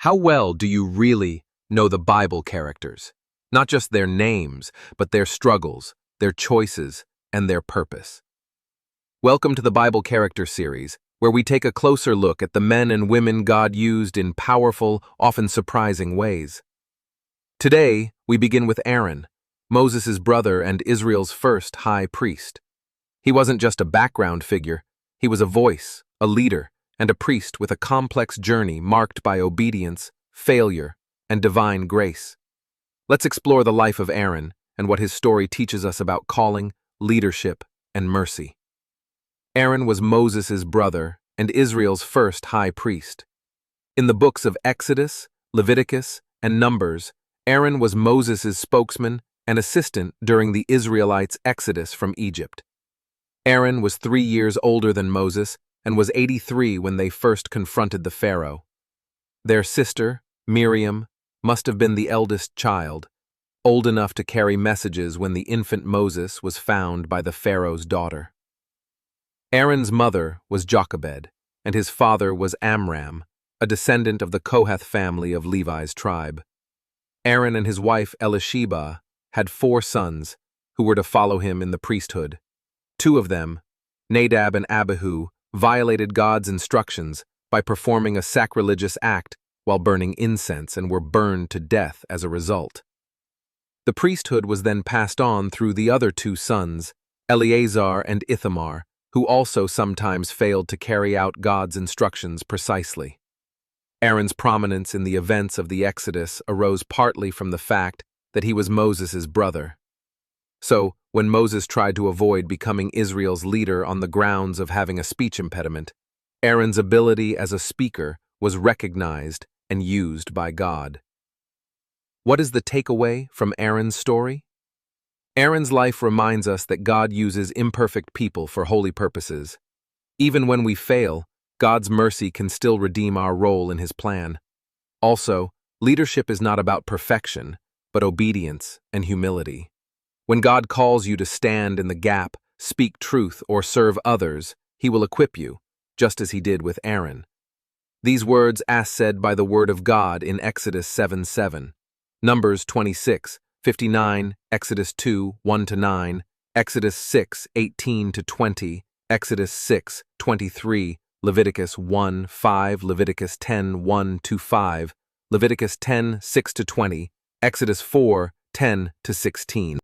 How well do you really know the Bible characters? Not just their names, but their struggles, their choices, and their purpose. Welcome to the Bible Character Series, where we take a closer look at the men and women God used in powerful, often surprising ways. Today, we begin with Aaron, Moses' brother and Israel's first high priest. He wasn't just a background figure, he was a voice, a leader, and a priest with a complex journey marked by obedience, failure, and divine grace. Let's explore the life of Aaron and what his story teaches us about calling, leadership, and mercy. Aaron was Moses' brother and Israel's first high priest. In the books of Exodus, Leviticus, and Numbers, Aaron was Moses' spokesman and assistant during the Israelites' exodus from Egypt. Aaron was 3 years older than Moses and was 83 when they first confronted the Pharaoh. Their sister, Miriam, must have been the eldest child, old enough to carry messages when the infant Moses was found by the Pharaoh's daughter. Aaron's mother was Jochebed, and his father was Amram, a descendant of the Kohath family of Levi's tribe. Aaron and his wife Elisheba had 4 sons who were to follow him in the priesthood. 2 of them, Nadab and Abihu, violated God's instructions by performing a sacrilegious act while burning incense and were burned to death as a result. The priesthood was then passed on through the other 2 sons, Eleazar and Ithamar, who also sometimes failed to carry out God's instructions precisely. Aaron's prominence in the events of the Exodus arose partly from the fact that he was Moses' brother. So, when Moses tried to avoid becoming Israel's leader on the grounds of having a speech impediment, Aaron's ability as a speaker was recognized and used by God. What is the takeaway from Aaron's story? Aaron's life reminds us that God uses imperfect people for holy purposes. Even when we fail, God's mercy can still redeem our role in His plan. Also, leadership is not about perfection, but obedience and humility. When God calls you to stand in the gap, speak truth, or serve others, He will equip you, just as He did with Aaron. These words as said by the Word of God in Exodus 7:7, Numbers 26:59, Exodus 2:1-9, Exodus 6:18-20, Exodus 6:23, Leviticus 1:5, Leviticus 10:1-5, Leviticus 10:6-20, Exodus 4:10-16.